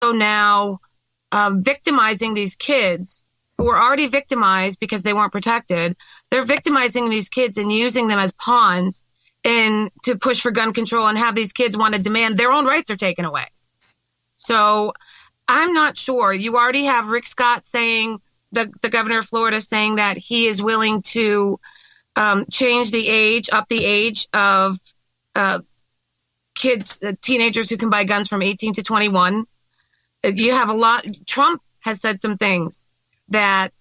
now victimizing these kids who were already victimized because they weren't protected. They're victimizing these kids and using them as pawns and to push for gun control and have these kids want to demand their own rights are taken away. So I'm not sure. You already have Rick Scott saying, the governor of Florida, saying that he is willing to change the age, up the age of kids, teenagers who can buy guns from 18 to 21. You have a lot. Trump has said some things that,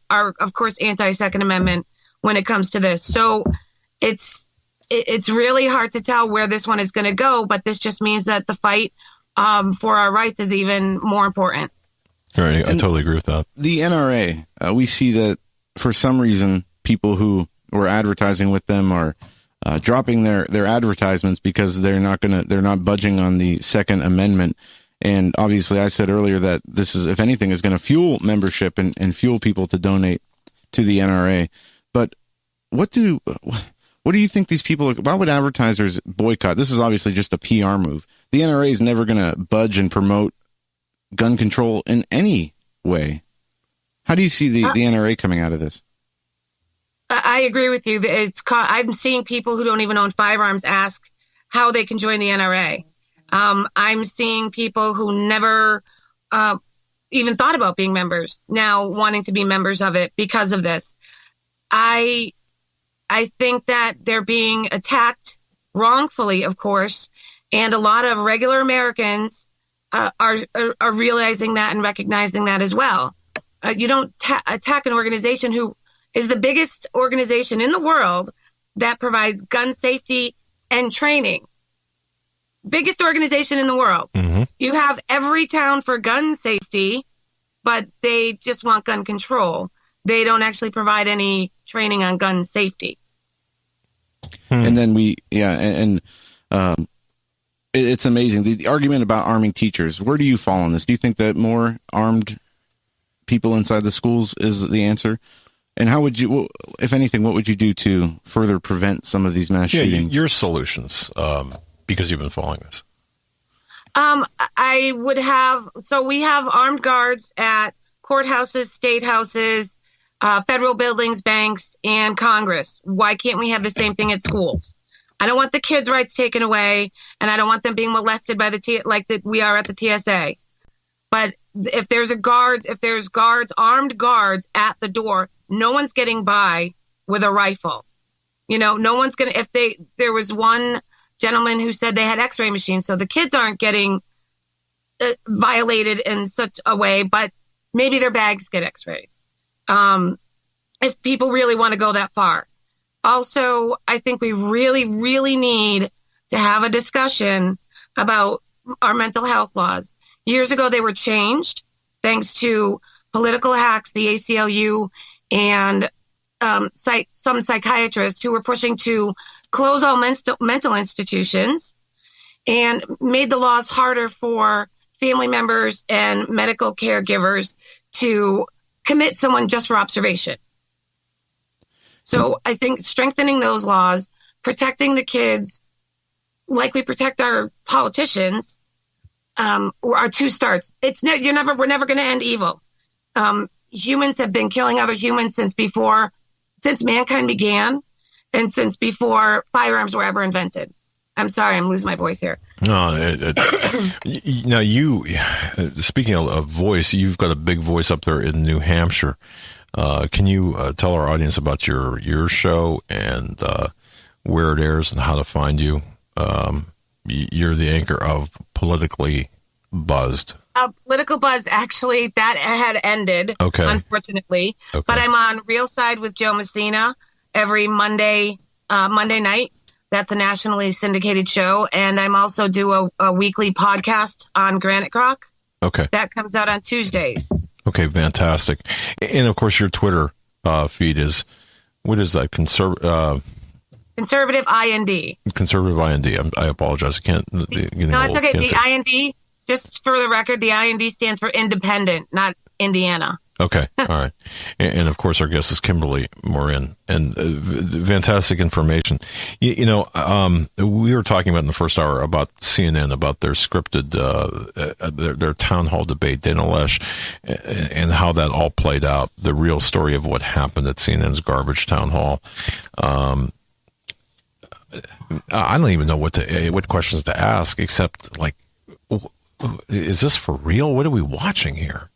are, of course, anti-Second Amendment when it comes to this. So it's really hard to tell where this one is going to go, but this just means that the fight for our rights is even more important. Right, I totally agree with that. The NRA, we see that for some reason, people who were advertising with them are dropping their advertisements because they're not budging on the Second Amendment. And obviously, I said earlier that this is, if anything, is going to fuel membership and fuel people to donate to the NRA. But what do you think these people? Why would advertisers boycott? This is obviously just a PR move. The NRA is never going to budge and promote gun control in any way. How do you see the NRA coming out of this? I agree with you. I'm seeing people who don't even own firearms ask how they can join the NRA. I'm seeing people who never even thought about being members now wanting to be members of it because of this. I think that they're being attacked wrongfully, of course, and a lot of regular Americans are realizing that and recognizing that as well. You don't attack an organization who is the biggest organization in the world that provides gun safety and training. Biggest organization in the world. Mm-hmm. You have every town for gun safety, but they just want gun control. They don't actually provide any training on gun safety. And then it's amazing. The argument about arming teachers, where do you fall on this? Do you think that more armed people inside the schools is the answer? And how would you, if anything, what would you do to further prevent some of these mass shootings? Your solutions, because you've been following this. We have armed guards at courthouses, state houses, federal buildings, banks, and Congress. Why can't we have the same thing at schools? I don't want the kids' rights taken away, and I don't want them being molested by we are at the TSA. But if there's armed guards at the door, no one's getting by with a rifle. No one's going to, there was one gentleman who said they had x-ray machines, so the kids aren't getting violated in such a way, but maybe their bags get x-rayed. If people really want to go that far. Also, I think we really, really need to have a discussion about our mental health laws. Years ago, they were changed thanks to political hacks, the ACLU, and some psychiatrists who were pushing to close all mental institutions and made the laws harder for family members and medical caregivers to commit someone just for observation. So I think strengthening those laws, protecting the kids like we protect our politicians, are two starts. We're never going to end evil. Humans have been killing other humans since mankind began, and since before firearms were ever invented. I'm sorry, I'm losing my voice here. No, now you, speaking of voice, you've got a big voice up there in New Hampshire. Can you tell our audience about your show and where it airs and how to find you? You're the anchor of Politically Buzzed. Political Buzz, actually, that had ended, unfortunately. Okay. But I'm on Real Side with Joe Messina every Monday night. That's a nationally syndicated show. And I'm also do a weekly podcast on Granite Crock. Okay. That comes out on Tuesdays. Okay, fantastic. And, of course, your Twitter feed is, what is that? Conservative IND. Conservative IND. I apologize. I can't. No, it's okay. The IND, just for the record, the IND stands for independent, not Indiana. Okay. All right. And of course, our guest is Kimberly Morin, and fantastic information. We were talking about in the first hour about CNN, about their scripted, their town hall debate, Dana Loesch, and how that all played out, the real story of what happened at CNN's garbage town hall. I don't even know what questions to ask, except like, is this for real? What are we watching here?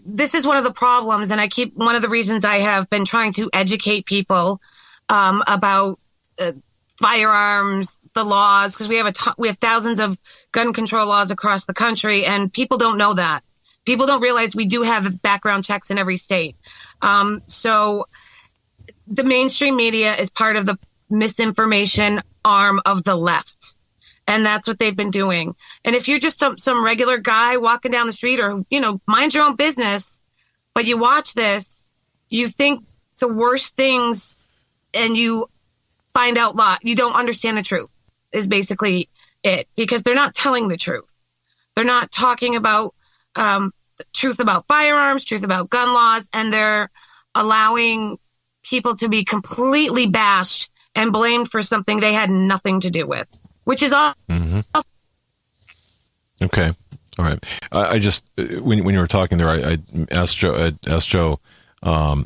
This is one of the problems, and one of the reasons I have been trying to educate people about firearms, the laws, because we have thousands of gun control laws across the country, and people don't know that. People don't realize we do have background checks in every state. So the mainstream media is part of the misinformation arm of the left. And that's what they've been doing. And if you're just some regular guy walking down the street or, mind your own business, but you watch this, you think the worst things and you find out you don't understand the truth is basically it, because they're not telling the truth. They're not talking about truth about firearms, truth about gun laws, and they're allowing people to be completely bashed and blamed for something they had nothing to do with, which is all. Mm-hmm. Okay. All right. I just, when you were talking there, I asked Joe,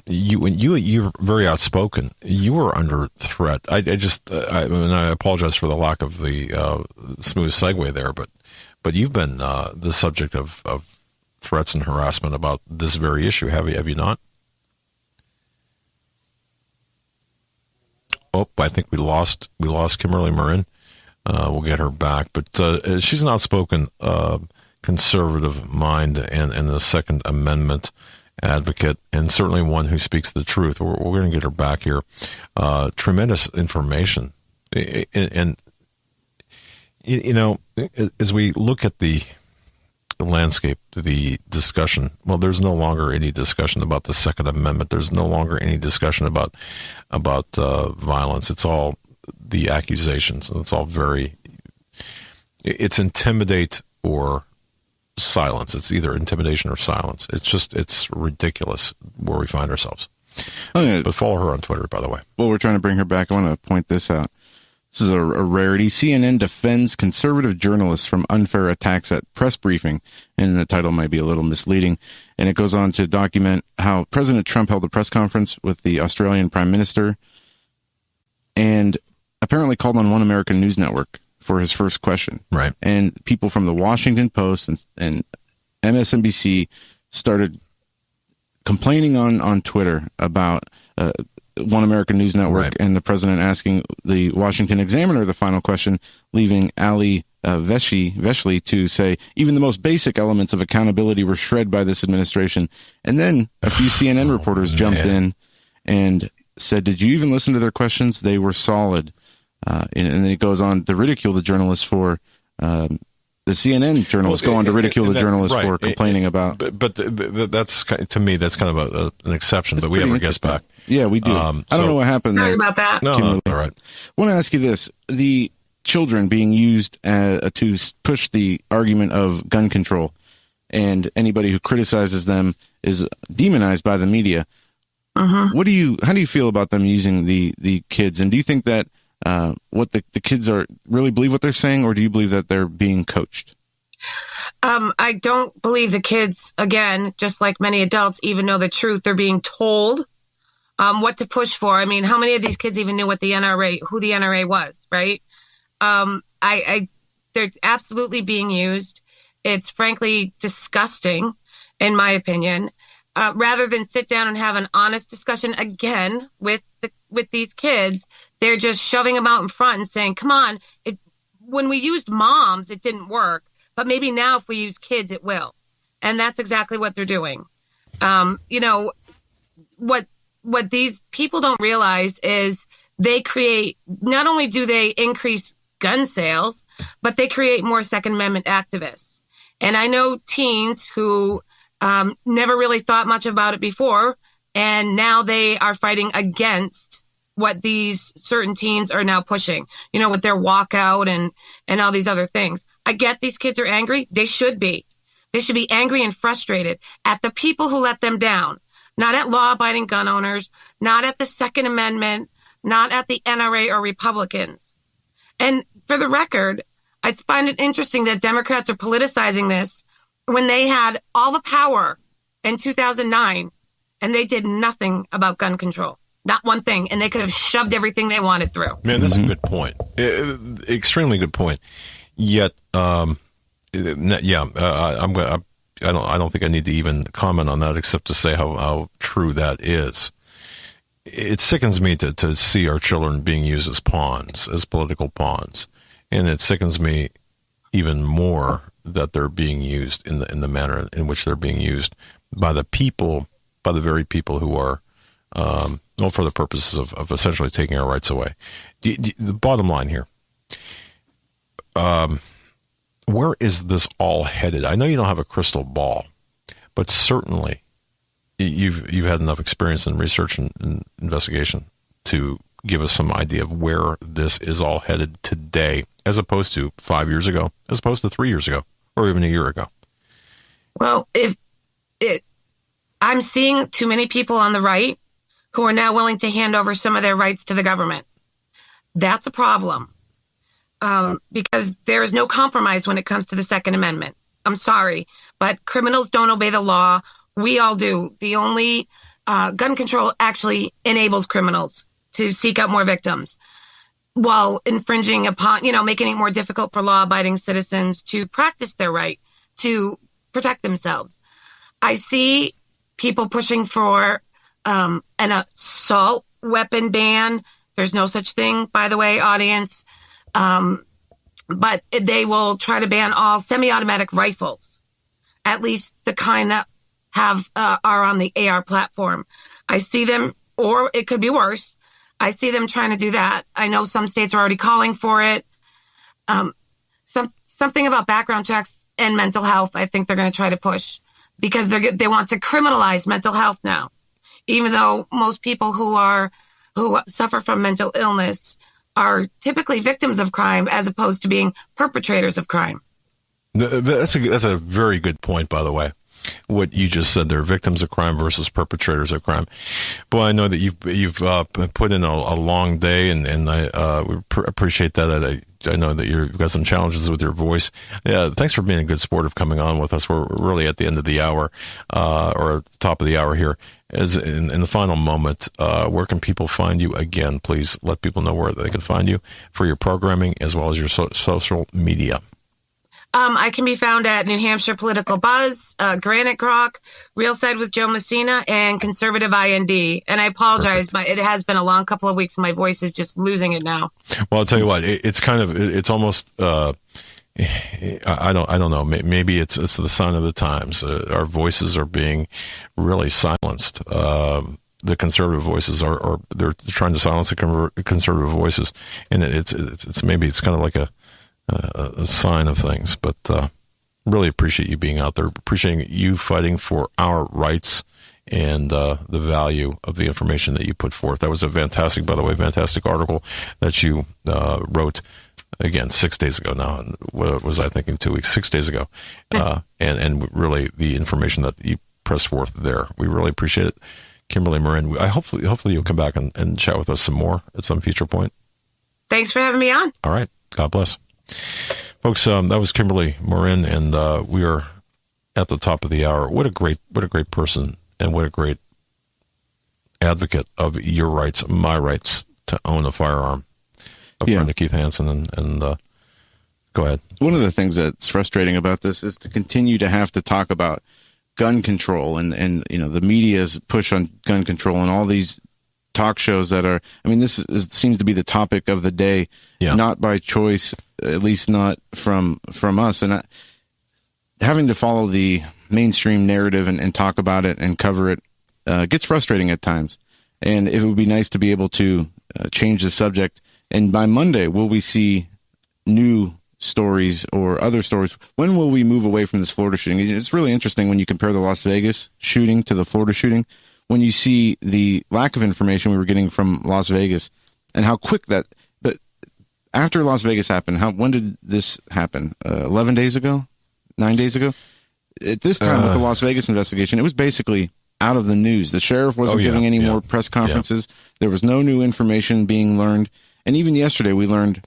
you're very outspoken. You were under threat. I apologize for the lack of the smooth segue there, but you've been the subject of threats and harassment about this very issue. Have you not? Oh, I think we lost Kimberly Morin. We'll get her back, but she's an outspoken conservative mind and the Second Amendment advocate, and certainly one who speaks the truth. We're going to get her back here. Tremendous information, and as we look at the landscape, the discussion, well, there's no longer any discussion about the Second Amendment. There's no longer any discussion about violence. It's all the accusations, and it's all it's intimidate or silence. It's either intimidation or silence. It's ridiculous where we find ourselves. Okay. But follow her on Twitter, by the way. Well, we're trying to bring her back. I want to point this out. This is a rarity. CNN defends conservative journalists from unfair attacks at press briefing. And the title might be a little misleading. And it goes on to document how President Trump held a press conference with the Australian Prime Minister and apparently called on One American News Network for his first question. Right. And people from the Washington Post and MSNBC started complaining on Twitter about One American News Network, right, and the president asking the Washington Examiner the final question, leaving Ali Veshli to say even the most basic elements of accountability were shred by this administration. And then a few CNN reporters jumped in and said, did you even listen to their questions? They were solid. And then it goes on to ridicule the journalists for the CNN journalists go on to ridicule the journalists for complaining about. But that's, to me, that's kind of an exception. But we have our guest back. Yeah, we do. I don't know what happened. Sorry about that. No, all right. I want to ask you this: the children being used to push the argument of gun control, and anybody who criticizes them is demonized by the media. Uh-huh. How do you feel about them using the kids? And do you think that what the kids really believe what they're saying, or do you believe that they're being coached? I don't believe the kids, again, just like many adults, even know the truth. They're being told what to push for. I mean, how many of these kids even knew who the NRA was, right? They're absolutely being used. It's frankly disgusting, in my opinion. Rather than sit down and have an honest discussion again with these kids, they're just shoving them out in front and saying, come on, when we used moms, it didn't work, but maybe now if we use kids, it will. And that's exactly what they're doing. What these people don't realize is they create, not only do they increase gun sales, but they create more Second Amendment activists. And I know teens who never really thought much about it before, and now they are fighting against what these certain teens are now pushing, with their walkout and all these other things. I get these kids are angry. They should be. They should be angry and frustrated at the people who let them down, not at law-abiding gun owners, not at the Second Amendment, not at the NRA or Republicans. And for the record, I find it interesting that Democrats are politicizing this when they had all the power in 2009 and they did nothing about gun control. Not one thing. And they could have shoved everything they wanted through. Man, that's a good point. Extremely good point. Yet, I don't think I need to even comment on that except to say how true that is. It sickens me to see our children being used as pawns, as political pawns. And it sickens me even more that they're being used in the manner in which they're being used by the very people who are, for the purposes of essentially taking our rights away. The bottom line here, where is this all headed? I know you don't have a crystal ball, but certainly you've had enough experience in research and investigation to give us some idea of where this is all headed today, as opposed to 5 years ago, as opposed to 3 years ago, or even a year ago. Well, I'm seeing too many people on the right who are now willing to hand over some of their rights to the government. That's a problem, because there is no compromise when it comes to the Second Amendment. I'm sorry, but criminals don't obey the law. We all do. The only gun control actually enables criminals to seek out more victims while infringing upon, making it more difficult for law-abiding citizens to practice their right to protect themselves. I see people pushing for an assault weapon ban. There's no such thing, by the way, audience. But they will try to ban all semi-automatic rifles, at least the kind that are on the AR platform. I see them, or it could be worse, I see them trying to do that. I know some states are already calling for it. Something about background checks and mental health, I think they're going to try to push, because they want to criminalize mental health now, even though most people who suffer from mental illness are typically victims of crime as opposed to being perpetrators of crime. That's a very good point, by the way. What you just said there, victims of crime versus perpetrators of crime. Boy, I know that you've put in a long day, and I appreciate that. I know that you've got some challenges with your voice. Yeah, thanks for being a good sport of coming on with us. We're really at the end of the hour, or at the top of the hour here. As in the final moment, where can people find you again? Please let people know where they can find you for your programming as well as your social media. I can be found at New Hampshire Political Buzz, Granite Grok, Real Side with Joe Messina, and Conservative IND. And I apologize, but it has been a long couple of weeks. My voice is just losing it now. Well, I'll tell you what, it's almost, I don't know. Maybe it's the sign of the times. Our voices are being really silenced. The conservative voices they're trying to silence the conservative voices. And it's maybe it's kind of like a sign of things, but really appreciate you being out there, appreciating you fighting for our rights and the value of the information that you put forth. That was fantastic article that you wrote, again, 6 days ago now. What was I thinking, 2 weeks, 6 days ago? And really the information that you pressed forth there. We really appreciate it. Kimberly Morin, hopefully you'll come back and chat with us some more at some future point. Thanks for having me on. All right. God bless. Folks, that was Kimberly Morin, and we are at the top of the hour. What a great person, and what a great advocate of your rights, my rights to own a firearm. Friend of Keith Hansen, and go ahead. One of the things that's frustrating about this is to continue to have to talk about gun control and the media's push on gun control and all these talk shows that are, this seems to be the topic of the day, not by choice, at least not from us. And having to follow the mainstream narrative and talk about it and cover it gets frustrating at times. And it would be nice to be able to change the subject. And by Monday, will we see new stories or other stories? When will we move away from this Florida shooting? It's really interesting when you compare the Las Vegas shooting to the Florida shooting. When you see the lack of information we were getting from Las Vegas and how quick but after Las Vegas happened, when did this happen? 11 days ago? 9 days ago? at this time with the Las Vegas investigation, it was basically out of the news. The sheriff wasn't giving any more press conferences. There was no new information being learned. And even yesterday, we learned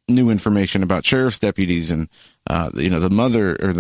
new information about sheriff's deputies and, the mother or